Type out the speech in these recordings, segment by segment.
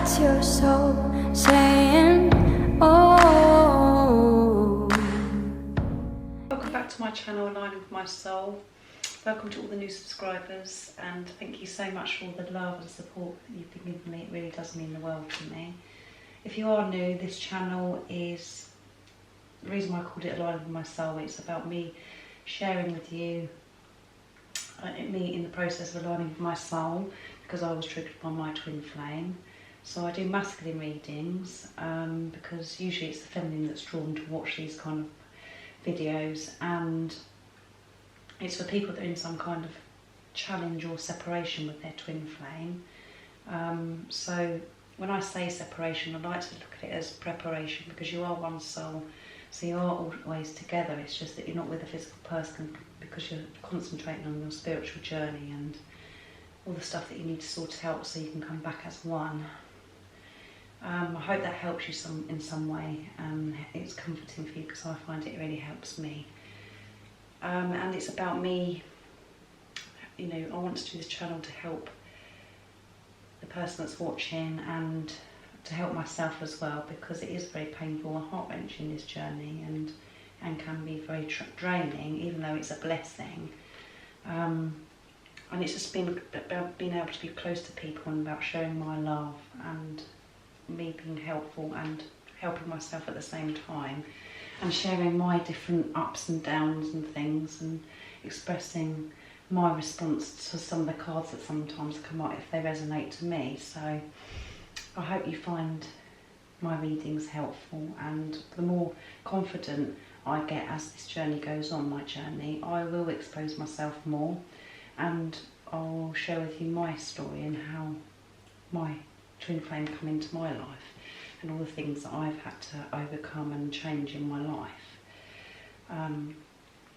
What's your soul saying? Oh. Welcome back to my channel, Aligning with My Soul. Welcome to all the new subscribers, and thank you so much for all the love and support that you've been giving me. It really does mean the world to me. If you are new, this channel is the reason why I called it Aligning with My Soul. It's about me sharing with you me in the process of aligning with my soul, because I was triggered by my twin flame. So I do masculine readings because usually it's the feminine that's drawn to watch these kind of videos, and it's for people that are in some kind of challenge or separation with their twin flame. So when I say separation, I like to look at it as preparation, because you are one soul, so you are always together. It's just that you're not with a physical person because you're concentrating on your spiritual journey and all the stuff that you need to sort out so you can come back as one. I hope that helps you in some way. It's comforting for you, because I find it really helps me. And it's about me, you know, I want to do this channel to help the person that's watching and to help myself as well, because it is very painful and heart-wrenching, this journey, and can be very draining, even though it's a blessing. And it's just been about being able to be close to people and about showing my love and me being helpful and helping myself at the same time, and sharing my different ups and downs and things, and expressing my response to some of the cards that sometimes come out if they resonate to me. So I hope you find my readings helpful, and the more confident I get as this journey goes on, my journey, I will expose myself more, and I'll share with you my story and how my twin flame come into my life and all the things that I've had to overcome and change in my life.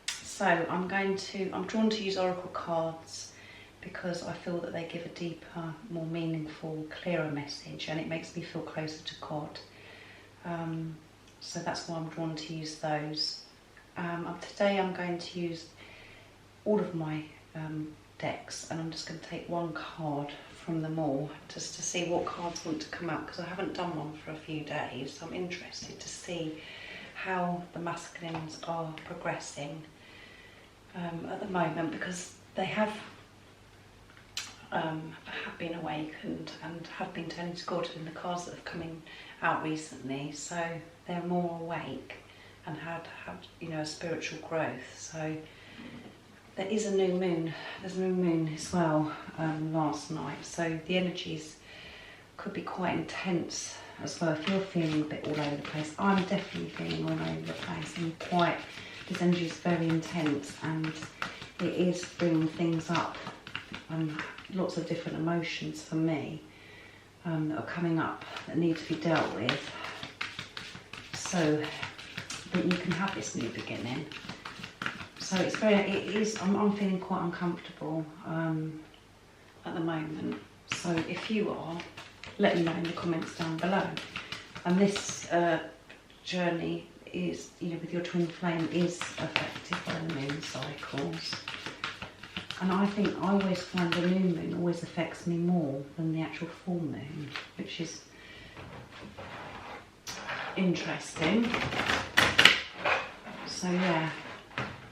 So I'm drawn to use oracle cards because I feel that they give a deeper, more meaningful, clearer message, and it makes me feel closer to God. So that's why I'm drawn to use those. Today I'm going to use all of my decks, and I'm just going to take one card from them all just to see what cards want to come out, because I haven't done one for a few days. So I'm interested to see how the masculines are progressing at the moment, because they have been awakened and have been turning to God in the cards that have come out recently. So they're more awake and had you know, a spiritual growth. So there is a new moon. There's a new moon as well last night. So the energies could be quite intense as well. If you're feeling a bit all over the place, I'm definitely feeling all over the place. This energy is very intense, and it is bringing things up. Lots of different emotions for me that are coming up that need to be dealt with, so that you can have this new beginning. So I'm feeling quite uncomfortable at the moment. So if you are, let me know in the comments down below. And this journey is, you know, with your twin flame, is affected by the moon cycles. And I think I always find the new moon always affects me more than the actual full moon, which is interesting. So yeah,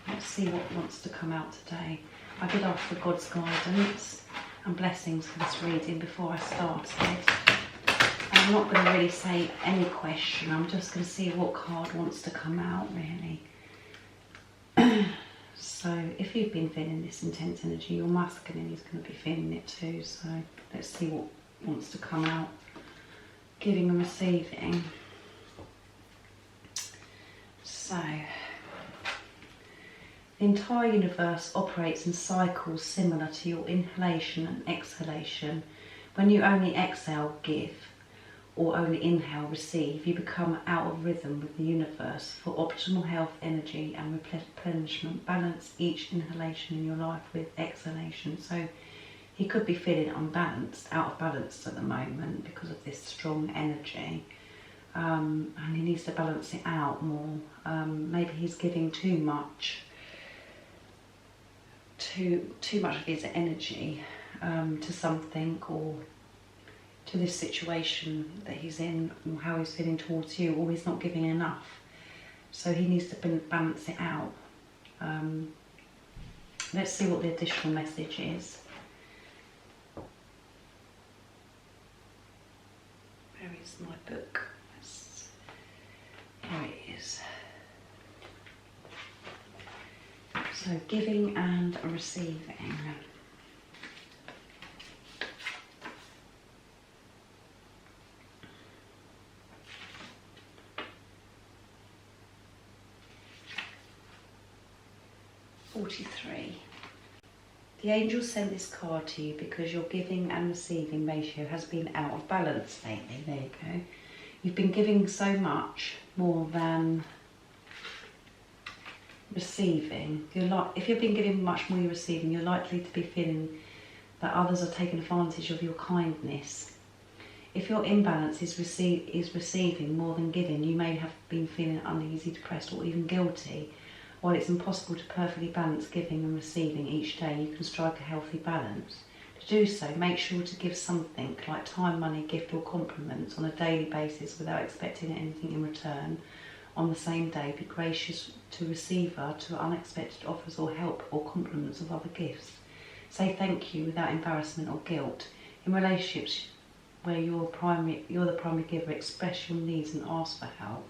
let's see what wants to come out today. I did ask for God's guidance and blessings for this reading before I started. And I'm not going to really say any question, I'm just going to see what card wants to come out, really. So if you've been feeling this intense energy, your masculine is going to be feeling it too. So let's see what wants to come out. Giving and receiving. So the entire universe operates in cycles similar to your inhalation and exhalation. When you only exhale, give, or only inhale, receive, you become out of rhythm with the universe. For optimal health, energy and replenishment, balance each inhalation in your life with exhalation. So he could be feeling unbalanced, out of balance at the moment because of this strong energy, and he needs to balance it out more. Maybe he's giving too much of his energy to something, or to this situation that he's in, or how he's feeling towards you, or he's not giving enough. So he needs to balance it out. Let's see what the additional message is. Where is my book? Here it is. So giving and receiving. $43. The angels sent this card to you because your giving and receiving ratio has been out of balance lately. There you go. You've been giving so much more than receiving. If you've been giving much more than you're receiving, you're likely to be feeling that others are taking advantage of your kindness. If your imbalance is receiving more than giving, you may have been feeling uneasy, depressed, or even guilty. While it's impossible to perfectly balance giving and receiving each day, you can strike a healthy balance. To do so, make sure to give something like time, money, gift or compliments on a daily basis without expecting anything in return. On the same day, be gracious to receiver to unexpected offers or help or compliments of other gifts. Say thank you without embarrassment or guilt. In relationships where you're the primary giver, express your needs and ask for help.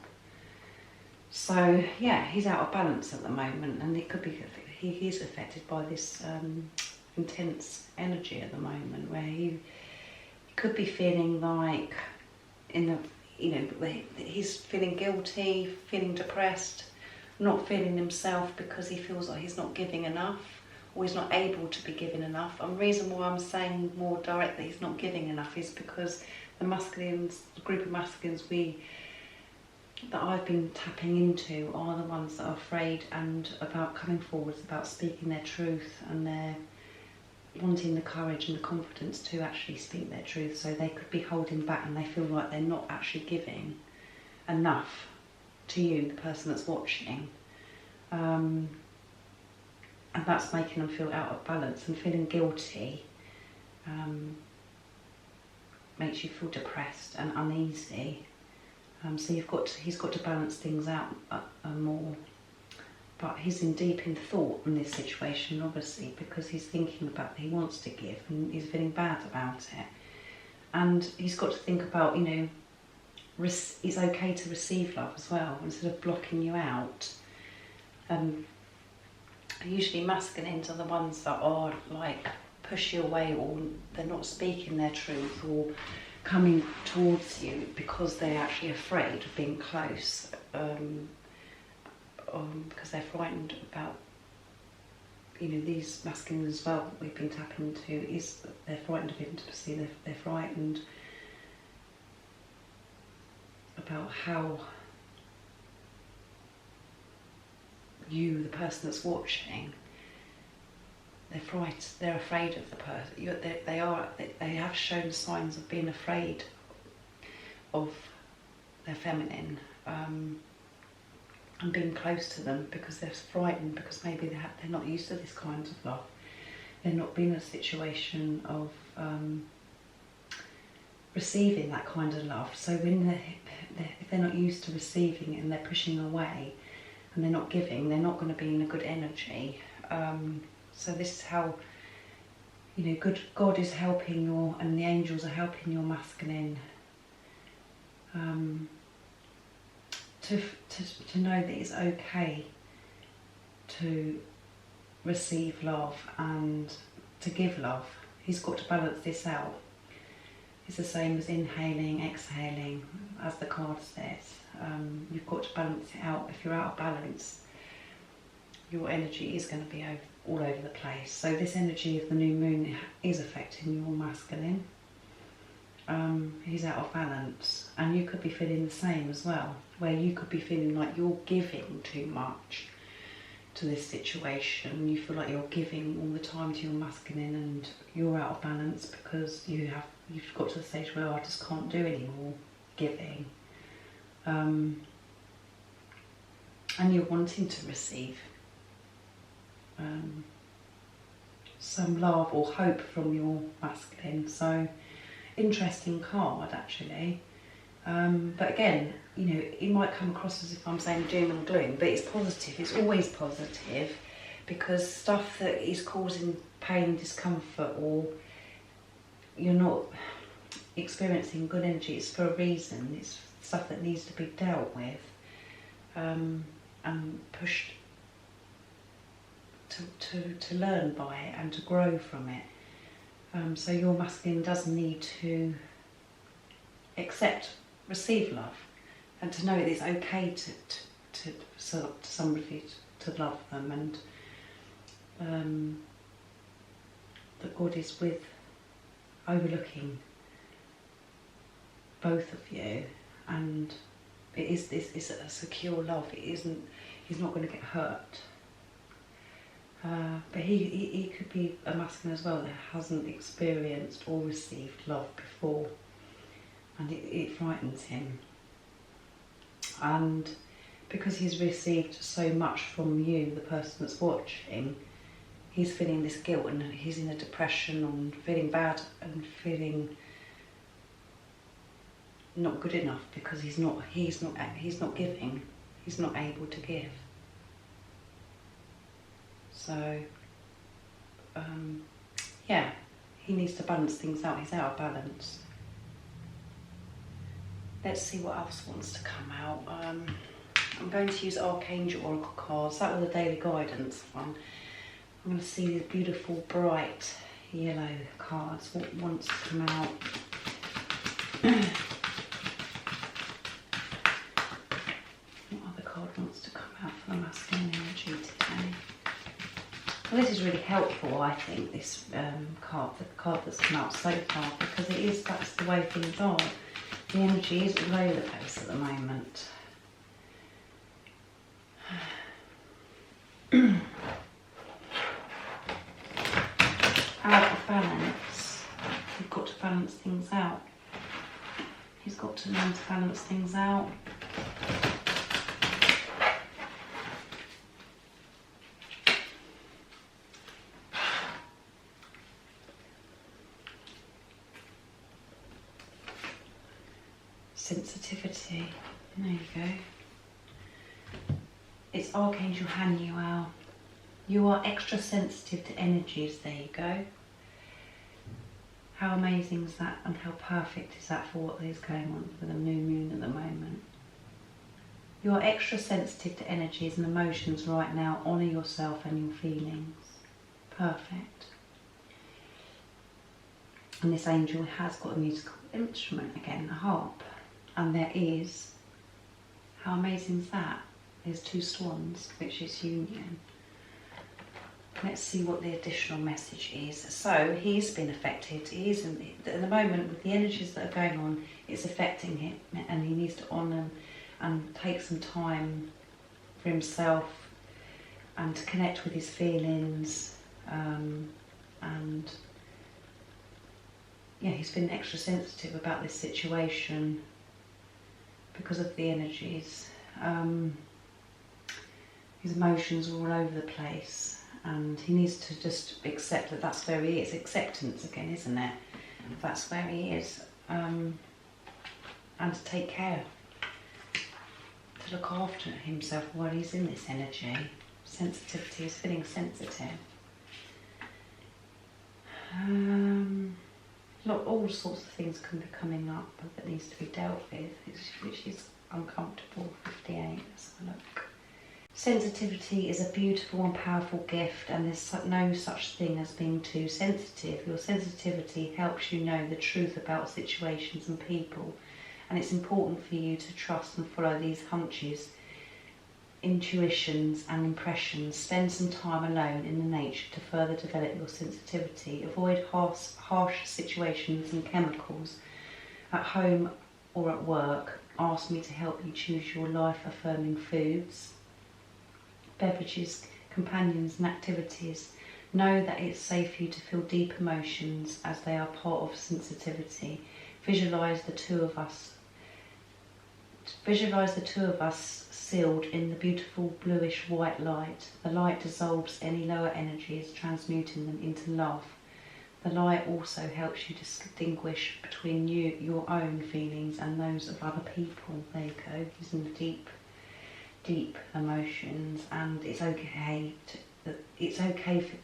So yeah, he's out of balance at the moment, and it could be he is affected by this intense energy at the moment, where he could be feeling like he's feeling guilty, feeling depressed, not feeling himself because he feels like he's not giving enough, or he's not able to be giving enough. And the reason why I'm saying more directly he's not giving enough is because the group of masculines that I've been tapping into are the ones that are afraid and about coming forwards, about speaking their truth, and they're wanting the courage and the confidence to actually speak their truth. So they could be holding back and they feel like they're not actually giving enough to you, the person that's watching. And that's making them feel out of balance, and feeling guilty makes you feel depressed and uneasy. So he's got to balance things out more. But he's deep in thought in this situation, obviously, because he's thinking about he wants to give and he's feeling bad about it. And he's got to think about, it's okay to receive love as well, instead of blocking you out. Usually masculines are the ones that are like push you away, or they're not speaking their truth or coming towards you because they're actually afraid of being close, because they're frightened about, these masculines as well we've been tapping into, is that they're frightened of intimacy, they're frightened about how you, the person that's watching, they're afraid of the person. They have shown signs of being afraid of their feminine, and being close to them, because they're frightened, because maybe they're not used to this kind of love. They're not been in a situation of receiving that kind of love. So if they're not used to receiving it and they're pushing away and they're not giving, they're not going to be in a good energy. So this is how, God is helping and the angels are helping your masculine to know that it's okay to receive love and to give love. He's got to balance this out. It's the same as inhaling, exhaling, as the card says. You've got to balance it out. If you're out of balance, your energy is going to be all over the place. So this energy of the new moon is affecting your masculine. He's out of balance, and you could be feeling the same as well, where you could be feeling like you're giving too much to this situation. You feel like you're giving all the time to your masculine, and you're out of balance because you've got to the stage where I just can't do any more giving, and you're wanting to receive some love or hope from your masculine. So interesting card actually. But again, you know, it might come across as if I'm saying doom and gloom, but it's positive. It's always positive, because stuff that is causing pain, discomfort, or you're not experiencing good energy, it's for a reason. It's stuff that needs to be dealt with and pushed to learn by it and to grow from it. So your masculine does need to receive love, and to know that it's okay to somebody to love them, and that God is overlooking both of you, and this is a secure love. He's not going to get hurt. But he could be a masculine as well that hasn't experienced or received love before, and it frightens him. And because he's received so much from you, the person that's watching, he's feeling this guilt, and he's in a depression and feeling bad and feeling not good enough because he's not giving, he's not able to give. So yeah, he needs to balance things out. He's out of balance. Let's see what else wants to come out. I'm going to use Archangel Oracle cards. That was a daily guidance one. I'm going to see these beautiful bright yellow cards. What wants to come out? What other card wants to come out for the masculine energy today? Well, this is really helpful, I think, this card, the card that's come out so far, because that's the way things are. The energy is all over the place at the moment. Out of balance. You've got to balance things out. He's got to learn to balance things out. Sensitivity. There you go. It's Archangel Haniel. You are extra sensitive to energies. There you go. How amazing is that, and how perfect is that for what is going on with the new moon at the moment? You are extra sensitive to energies and emotions right now. Honour yourself and your feelings. Perfect. And this angel has got a musical instrument again, a harp. And there is, how amazing is that? There's two swans, which is union. Let's see what the additional message is. So he's been affected. He is at the moment, with the energies that are going on, it's affecting him, and he needs to honour and take some time for himself and to connect with his feelings. And yeah, he's been extra sensitive about this situation because of the energies. His emotions are all over the place, and he needs to just accept that that's where he is. Acceptance again, isn't it? That's where he is. And to take care, to look after himself while he's in this energy. Sensitivity, he's feeling sensitive. All sorts of things can be coming up that needs to be dealt with, which is uncomfortable. 58, let's have a look. Sensitivity is a beautiful and powerful gift, and there's no such thing as being too sensitive. Your sensitivity helps you know the truth about situations and people, and it's important for you to trust and follow these hunches, intuitions and impressions. Spend some time alone in the nature to further develop your sensitivity. Avoid harsh situations and chemicals at home or at work. Ask me to help you choose your life-affirming foods, beverages, companions and activities. Know that it's safe for you to feel deep emotions as they are part of sensitivity. Visualise the two of us sealed in the beautiful bluish white light. The light dissolves any lower energies, transmuting them into love. the light also helps you distinguish between your own feelings and those of other people. There you go, using the deep emotions. And it's okay for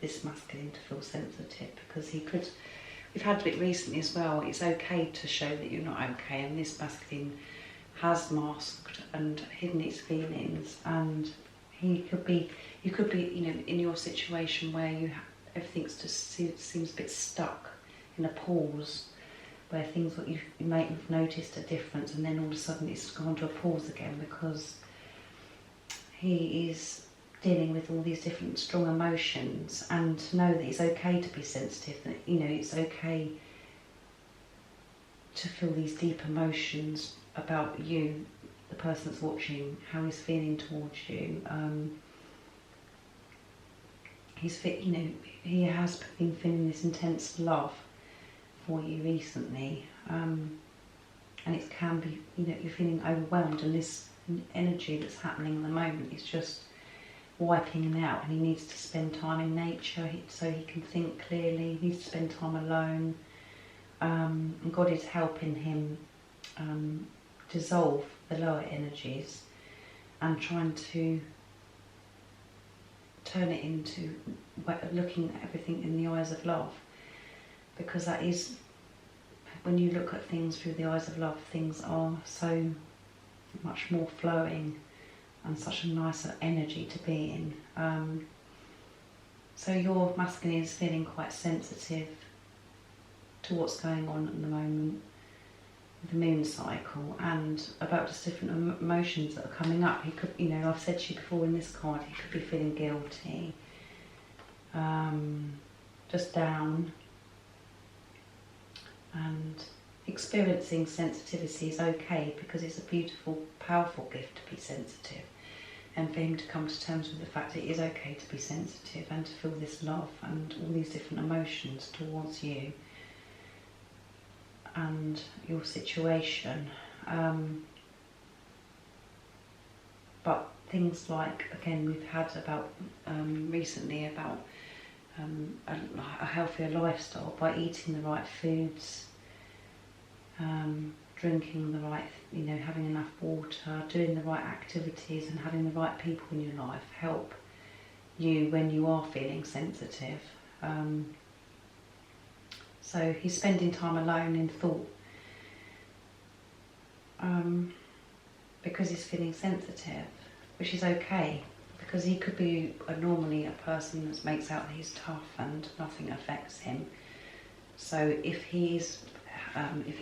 this masculine to feel sensitive, because we've had it recently as well, it's okay to show that you're not okay, and this masculine has masked and hidden its feelings, and you could be, in your situation where everything just seems a bit stuck in a pause, where things that you might have noticed a difference, and then all of a sudden it's gone to a pause again, because he is dealing with all these different strong emotions. And to know that it's okay to be sensitive, that it's okay to feel these deep emotions about you, the person that's watching, how he's feeling towards you. He has been feeling this intense love for you recently, and it can be, you're feeling overwhelmed, and this energy that's happening at the moment is just wiping him out, and he needs to spend time in nature so he can think clearly. He needs to spend time alone, and God is helping him dissolve the lower energies and trying to turn it into looking at everything in the eyes of love, because that is, when you look at things through the eyes of love, things are so much more flowing and such a nicer energy to be in. So your masculine is feeling quite sensitive to what's going on at the moment with the moon cycle, and about just different emotions that are coming up. He could, I've said to you before in this card, he could be feeling guilty, just down, and experiencing sensitivity is okay, because it's a beautiful, powerful gift to be sensitive, and for him to come to terms with the fact that it is okay to be sensitive and to feel this love and all these different emotions towards you and your situation. But things like, again, we've had about recently about a healthier lifestyle by eating the right foods, drinking the right, having enough water, doing the right activities, and having the right people in your life help you when you are feeling sensitive. So he's spending time alone in thought, because he's feeling sensitive, which is okay, because he could be normally a person that makes out that he's tough and nothing affects him. So if you're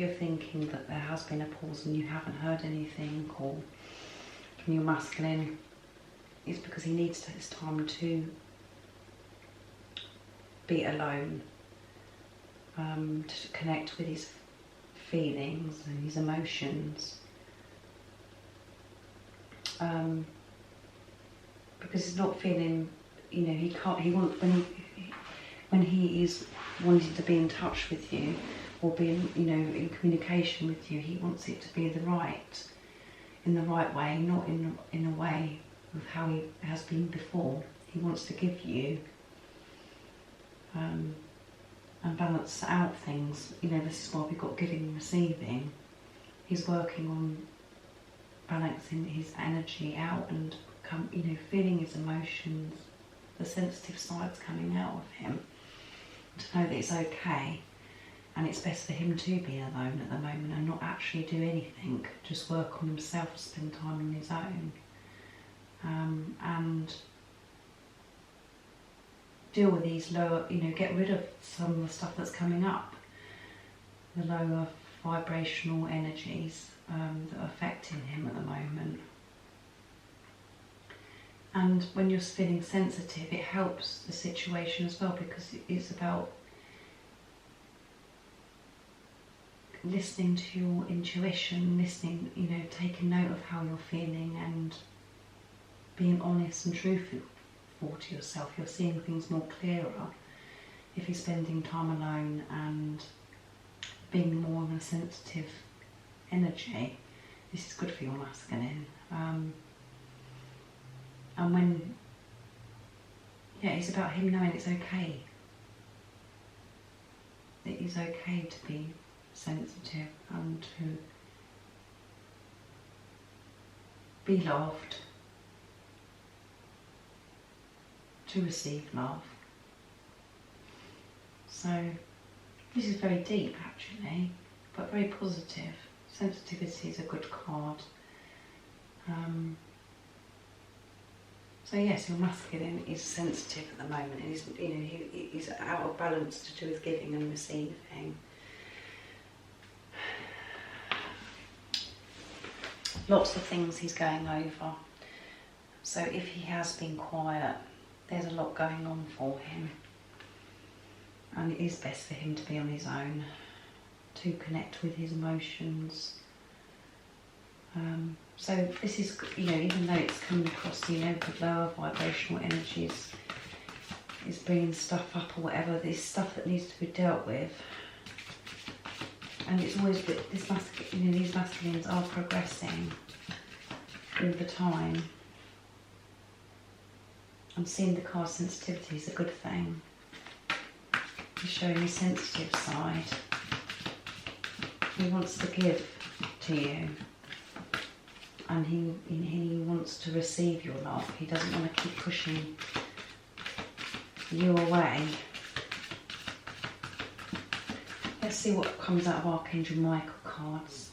thinking that there has been a pause and you haven't heard anything, or from your masculine, it's because he needs this time to be alone, to connect with his feelings and his emotions, because he's not feeling, he can't, when he is wanting to be in touch with you, or be in communication with you, he wants it to be in the right way, not in a way of how he has been before. He wants to give you and balance out things. This is why we've got giving and receiving. He's working on balancing his energy out and feeling his emotions, the sensitive sides coming out of him, to know that it's okay. And it's best for him to be alone at the moment and not actually do anything, just work on himself, spend time on his own, and deal with these lower, get rid of some of the stuff that's coming up, the lower vibrational energies that are affecting him at the moment. And when you're feeling sensitive, it helps the situation as well, because it's about listening to your intuition, taking note of how you're feeling and being honest and truthful to yourself. You're seeing things more clearer if you're spending time alone and being more of a sensitive energy. This is good for your masculine. And when, it's about him knowing it's okay. it is okay to be sensitive and to be loved, to receive love. So this is very deep actually, but very positive. Sensitivity is a good card. So yes, your masculine is sensitive at the moment. He's, you know, he's out of balance to do with giving and receiving. Lots of things he's going over. So if he has been quiet, there's a lot going on for him. And it is best for him to be on his own, to connect with his emotions. So this is, you know, even though it's coming across, you know, with lower vibrational energies, is bringing stuff up or whatever, there's stuff that needs to be dealt with. And it's always, this you know, these masculines are progressing all the time. I'm seeing the card sensitivity is a good thing. He's showing his sensitive side. He wants to give to you. And he wants to receive your love. He doesn't want to keep pushing you away. Let's see what comes out of Archangel Michael cards.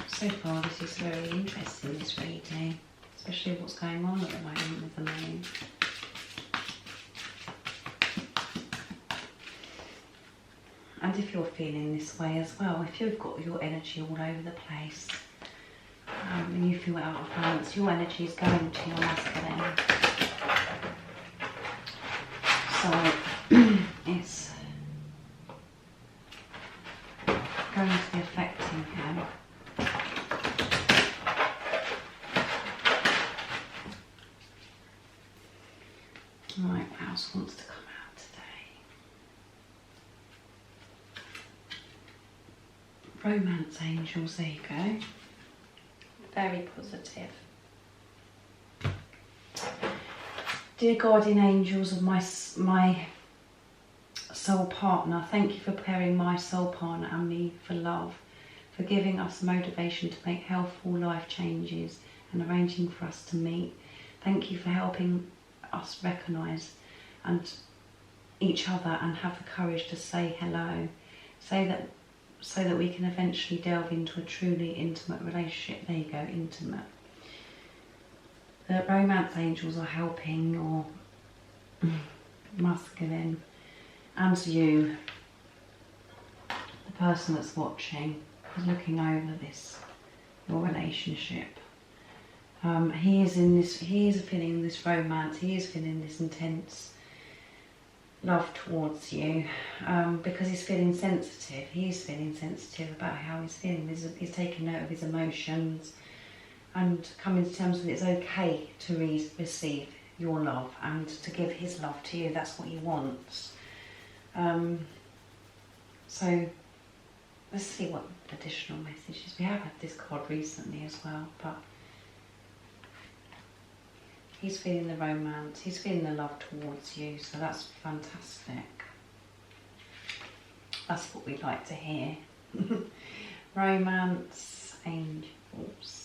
So far this is very interesting, this reading, especially what's going on at the moment with the moon. And if you're feeling this way as well, if you've got your energy all over the place and you feel out of balance, your energy is going to your masculine. So it's going to be affecting him. Right, what else wants to come out today? Romance angels, there you go. Very positive. Dear guardian angels of my soul partner, thank you for preparing my soul partner and me for love, for giving us motivation to make healthful life changes and arranging for us to meet. Thank you for helping us recognise and each other and have the courage to say hello, so that we can eventually delve into a truly intimate relationship. There you go, intimate. The romance angels are helping your masculine and you, the person that's watching, is looking over your relationship. He is feeling this romance, he is feeling this intense love towards you, because he's feeling sensitive. He's feeling sensitive about how he's feeling. He's taking note of his emotions and coming to terms with it's okay to receive your love and to give his love to you. That's what he wants. So let's see what additional messages. We have had this card recently as well, but he's feeling the romance, he's feeling the love towards you, so that's fantastic. That's what we like to hear. Romance angels.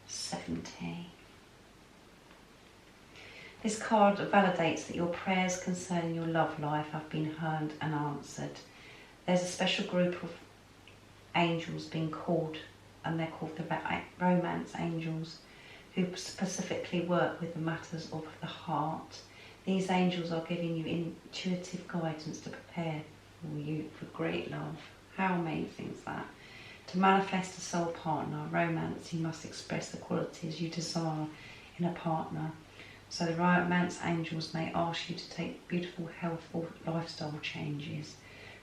70. This card validates that your prayers concerning your love life have been heard and answered. There's a special group of angels being called, and they're called the romance angels, who specifically work with the matters of the heart. These angels are giving you intuitive guidance to prepare for you for great love. How amazing is that? To manifest a soul partner, romance, you must express the qualities you desire in a partner. So the romance angels may ask you to take beautiful, healthful lifestyle changes,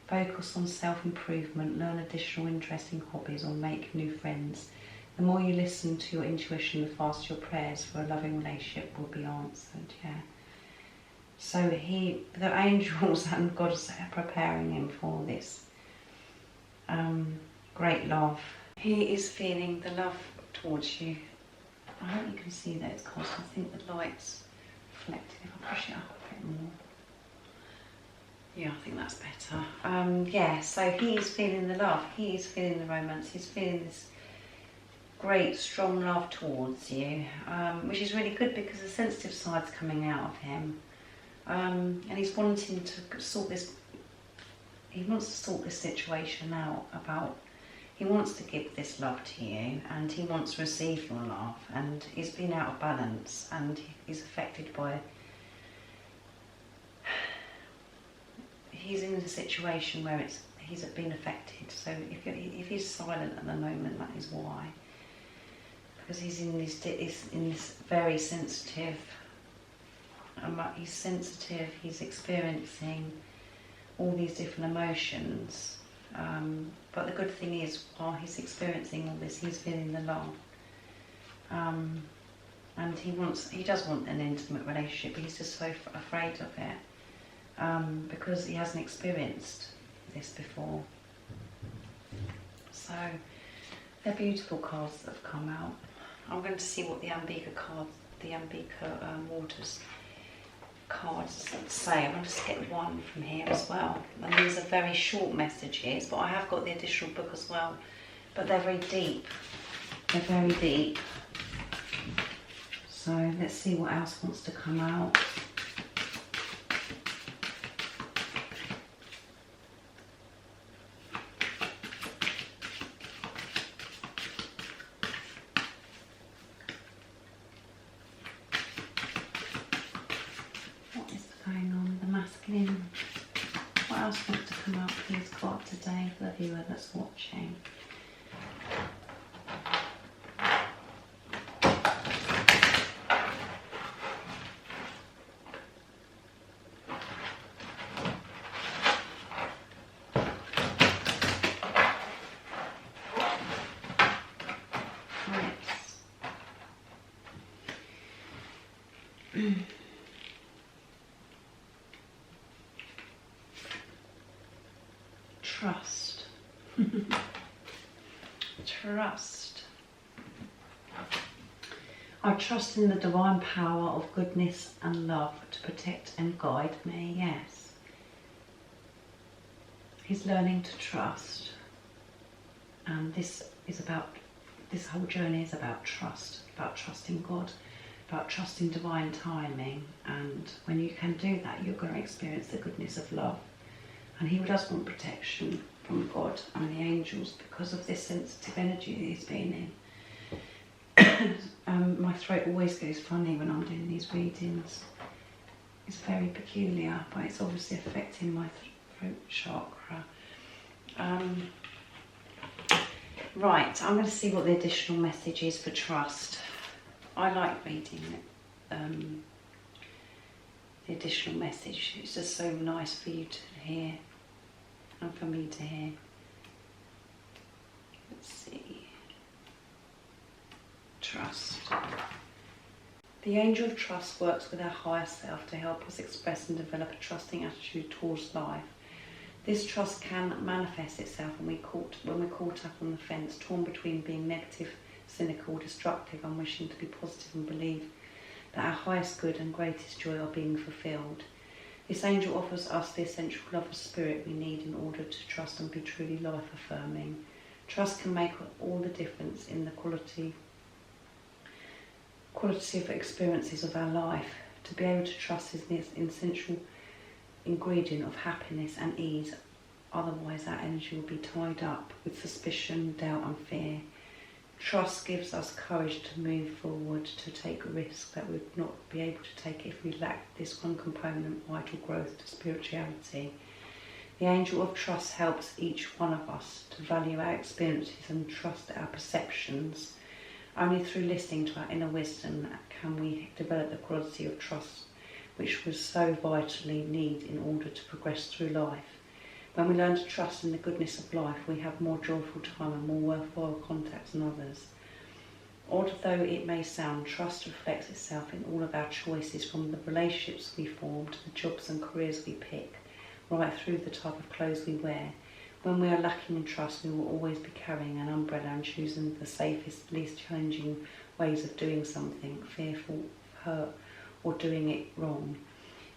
focus on self-improvement, learn additional interesting hobbies, or make new friends. The more you listen to your intuition, the faster your prayers for a loving relationship will be answered. Yeah. So the angels and God are preparing him for this great love. He is feeling the love towards you. I hope you can see those cards. I think the light's reflected if I push it up a bit more. Yeah, I think that's better. Yeah, so he is feeling the love, he is feeling the romance, he's feeling this great, strong love towards you, which is really good because the sensitive side's coming out of him. And he's wanting to sort this, he wants to sort this situation out about, he wants to give this love to you and he wants to receive your love, and he's been out of balance and he's affected by, he's in a situation where he's been affected. So if he's silent at the moment, that is why. Because he's in this very sensitive, he's sensitive, he's experiencing all these different emotions. But the good thing is, while he's experiencing all this, he's feeling the love. And he does want an intimate relationship, but he's just so afraid of it. Because he hasn't experienced this before. So they're beautiful cards that have come out. I'm going to see what the Ambika cards, the Ambika Waters cards say. I'm going to get one from here as well. And these are very short messages, but I have got the additional book as well. But they're very deep. They're very deep. So let's see what else wants to come out. What else wants to come out, please, God, today for the viewer that's watching? Trust. Trust. I trust in the divine power of goodness and love to protect and guide me. Yes. He's learning to trust. And this whole journey is about trust, about trusting God, about trusting divine timing. And when you can do that, you're going to experience the goodness of love. And he does want protection from God and the angels because of this sensitive energy that he's been in. My throat always goes funny when I'm doing these readings. It's very peculiar, but it's obviously affecting my throat chakra. Right, I'm going to see what the additional message is for trust. I like reading it. The additional message. It's just so nice for you to hear and for me to hear. Let's see. Trust. The angel of trust works with our higher self to help us express and develop a trusting attitude towards life. This trust can manifest itself when we're caught up on the fence, torn between being negative, cynical, destructive, and wishing to be positive and believe that our highest good and greatest joy are being fulfilled. This angel offers us the essential love of spirit we need in order to trust and be truly life-affirming. Trust can make all the difference in the quality of experiences of our life. To be able to trust is the essential ingredient of happiness and ease. Otherwise, our energy will be tied up with suspicion, doubt and fear. Trust gives us courage to move forward, to take risks that we would not be able to take if we lacked this one component, vital growth to spirituality. The angel of trust helps each one of us to value our experiences and trust our perceptions. Only through listening to our inner wisdom can we develop the quality of trust which we so vitally need in order to progress through life. When we learn to trust in the goodness of life, we have more joyful time and more worthwhile contacts than others. Although it may sound, trust reflects itself in all of our choices, from the relationships we form to the jobs and careers we pick, right through the type of clothes we wear. When we are lacking in trust, we will always be carrying an umbrella and choosing the safest, least challenging ways of doing something, fearful, hurt, or doing it wrong.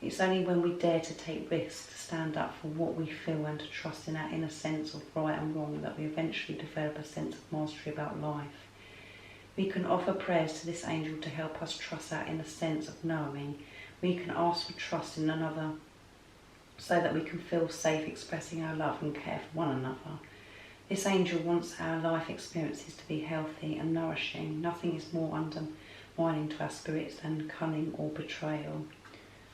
It's only when we dare to take risks, to stand up for what we feel and to trust in our inner sense of right and wrong, that we eventually develop a sense of mastery about life. We can offer prayers to this angel to help us trust our inner sense of knowing. We can ask for trust in another so that we can feel safe expressing our love and care for one another. This angel wants our life experiences to be healthy and nourishing. Nothing is more undermining to our spirits than cunning or betrayal.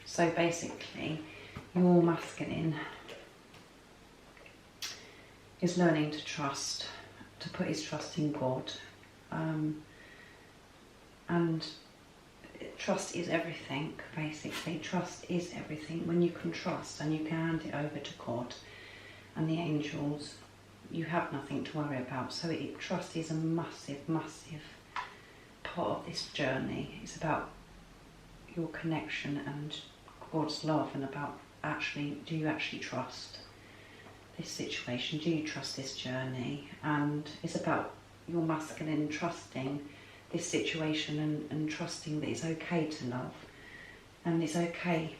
So basically, your masculine is learning to trust, to put his trust in God. And trust is everything, basically. Trust is everything. When you can trust and you can hand it over to God and the angels, you have nothing to worry about. So trust is a massive, massive part of this journey. It's about your connection and God's love, and about do you actually trust this situation? Do you trust this journey? And it's about your masculine trusting this situation and trusting that it's okay to love, and it's okay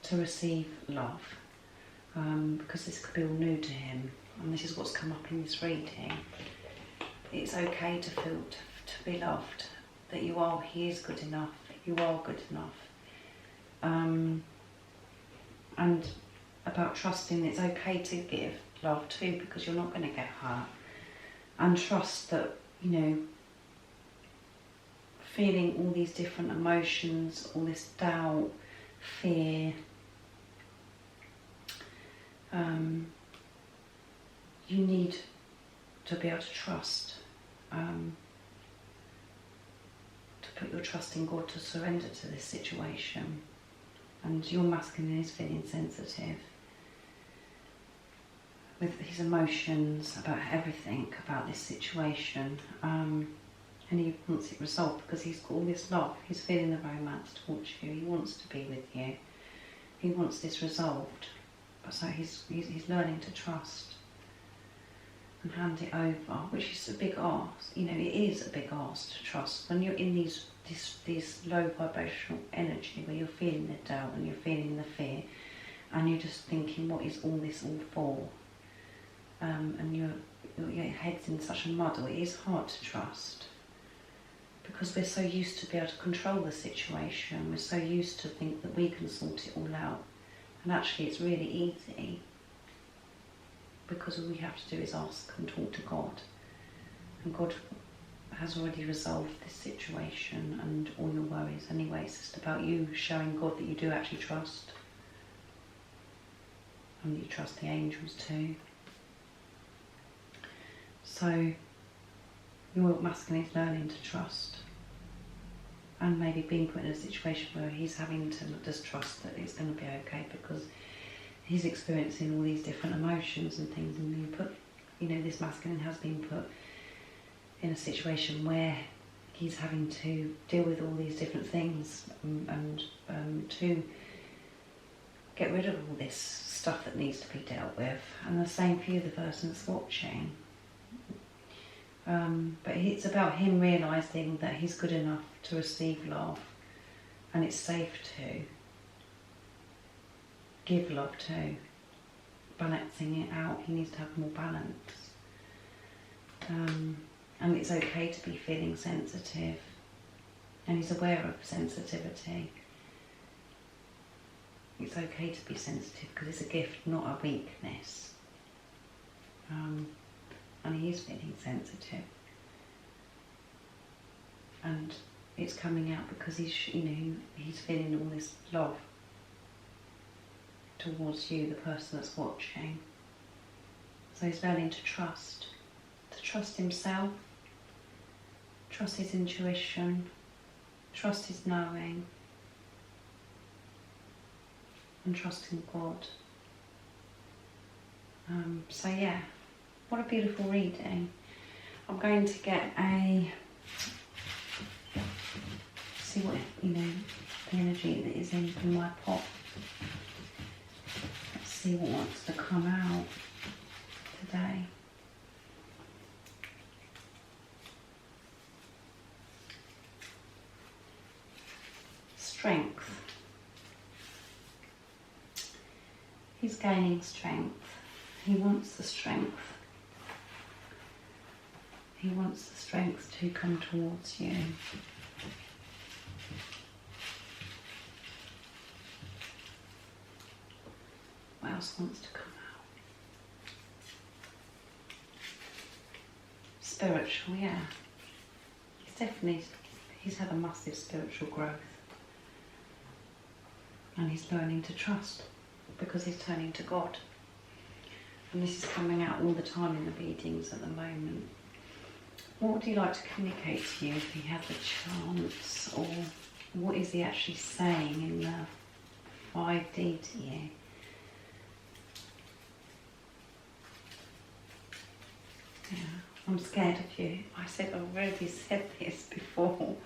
to receive love, because this could be all new to him, and this is what's come up in this reading. It's okay to feel to be loved, that he is good enough, you are good enough, and about trusting that it's okay to give love too, because you're not going to get hurt, and trust that, feeling all these different emotions, all this doubt, fear, you need to be able to trust, to put your trust in God, to surrender to this situation. And your masculine is feeling sensitive with his emotions about everything, about this situation. And he wants it resolved because he's got all this love. He's feeling the romance towards you. He wants to be with you. He wants this resolved. So he's learning to trust and hand it over, which is a big ask. It is a big ask to trust when you're in this low vibrational energy where you're feeling the doubt and you're feeling the fear, and you're just thinking, what is all this all for? And your head's in such a muddle. It is hard to trust, because we're so used to be able to control the situation. We're so used to think that we can sort it all out. And actually it's really easy, because all we have to do is ask and talk to God. And God has already resolved this situation and all your worries anyway. It's just about you showing God that you do actually trust. And that you trust the angels too. So your masculine is learning to trust, and maybe being put in a situation where he's having to just trust that it's going to be okay, because he's experiencing all these different emotions and things, and this masculine has been put in a situation where he's having to deal with all these different things and to get rid of all this stuff that needs to be dealt with. And the same for you, the person that's watching. But it's about him realising that he's good enough to receive love, and it's safe to give love to, balancing it out. He needs to have more balance, and it's okay to be feeling sensitive, and he's aware of sensitivity. It's okay to be sensitive because it's a gift, not a weakness. And he is feeling sensitive, and it's coming out because he's feeling all this love towards you, the person that's watching. So he's learning to trust himself, trust his intuition, trust his knowing, and trust in God. So yeah. What a beautiful reading. I'm going to get see what, the energy that is in my pot. Let's see what wants to come out today. Strength. He's gaining strength. He wants the strength. He wants the strength to come towards you. What else wants to come out? Spiritual, yeah. He's had a massive spiritual growth. And he's learning to trust because he's turning to God. And this is coming out all the time in the readings at the moment. What would he like to communicate to you if he had the chance? Or what is he actually saying in the 5D to you? Yeah, I'm scared of you. I've already said this before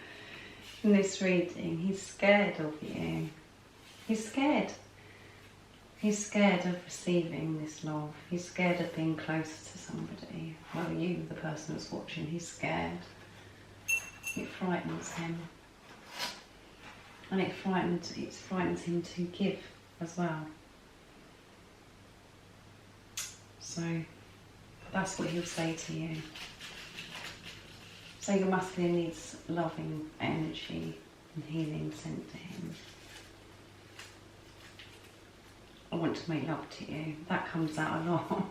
in this reading. He's scared of you. He's scared. He's scared of receiving this love. He's scared of being close to somebody. Well, you, the person that's watching, he's scared. It frightens him. And it frightens him to give as well. So that's what he'll say to you. So your masculine needs loving energy and healing sent to him. I want to make love to you. That comes out a lot.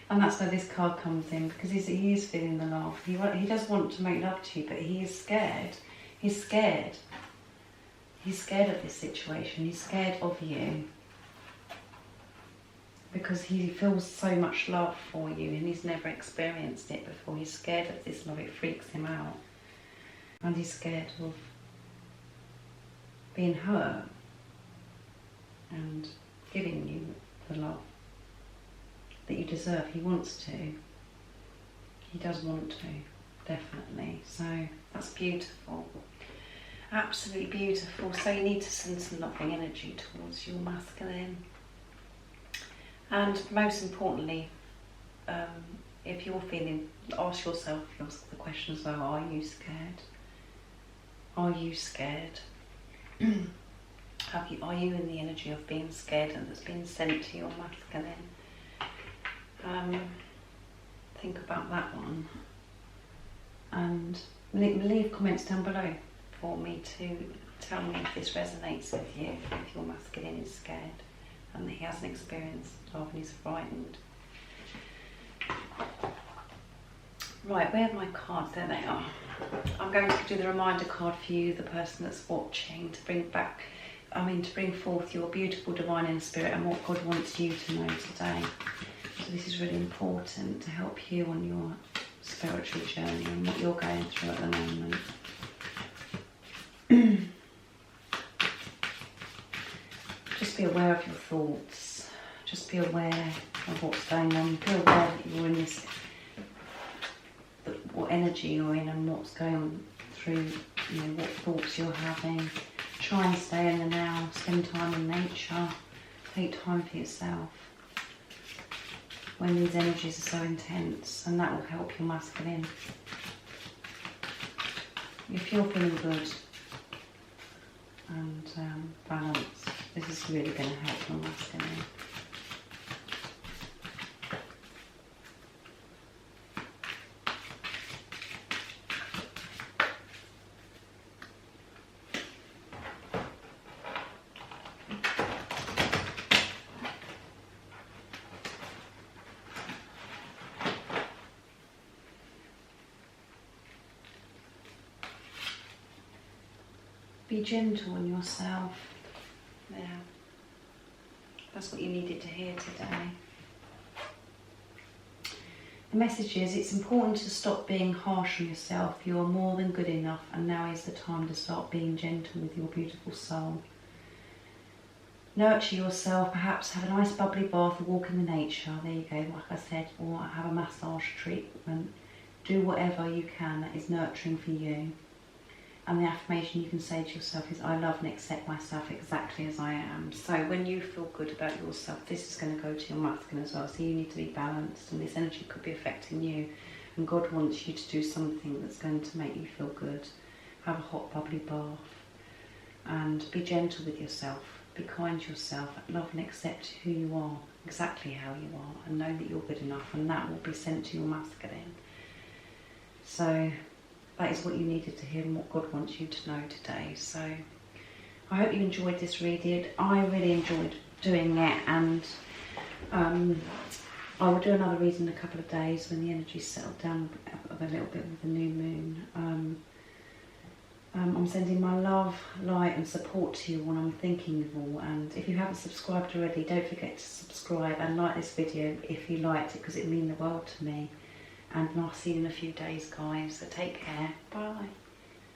And that's where this card comes in, because he is feeling the love. He does want to make love to you, but he is scared. He's scared. He's scared of this situation. He's scared of you. Because he feels so much love for you and he's never experienced it before. He's scared of this love. It freaks him out. And he's scared of being hurt and giving you the love that you deserve. He wants to. He does want to, definitely. So that's beautiful. Absolutely beautiful. So you need to send some loving energy towards your masculine. And most importantly, if you're feeling, ask yourself the question as well, are you scared? Are you scared? Are you in the energy of being scared and that's been sent to your masculine? Think about that one. And leave comments down below for me to tell me if this resonates with you, if your masculine is scared and that he hasn't experienced love and he's frightened. Right, where are my cards? There they are. I'm going to do the reminder card for you, the person that's watching, to bring forth your beautiful divine inner spirit and what God wants you to know today. So this is really important to help you on your spiritual journey and what you're going through at the moment. Just be aware of your thoughts. Just be aware of what's going on. Be aware that you're in this, what energy you're in and what's going on through, what thoughts you're having. Try and stay in the now. Spend time in nature. Take time for yourself when these energies are so intense, and that will help your masculine. If you're feeling good and balanced, this is really going to help your masculine. Be gentle on yourself. Yeah. That's what you needed to hear today. The message is, it's important to stop being harsh on yourself. You are more than good enough, and now is the time to start being gentle with your beautiful soul. Nurture yourself, perhaps have a nice bubbly bath, a walk in the nature, there you go, like I said, or have a massage treatment. Do whatever you can that is nurturing for you. And the affirmation you can say to yourself is, I love and accept myself exactly as I am. So when you feel good about yourself, this is going to go to your masculine as well. So you need to be balanced, and this energy could be affecting you. And God wants you to do something that's going to make you feel good. Have a hot bubbly bath and be gentle with yourself, be kind to yourself, love and accept who you are, exactly how you are, and know that you're good enough, and that will be sent to your masculine. So that is what you needed to hear and what God wants you to know today. So I hope you enjoyed this reading. I really enjoyed doing it, and I will do another reading in a couple of days when the energy's settled down a little bit with the new moon. I'm sending my love, light and support to you when I'm thinking of all, and if you haven't subscribed already, don't forget to subscribe and like this video if you liked it, because it means the world to me. And I'll see you in a few days, guys, so take care. Bye.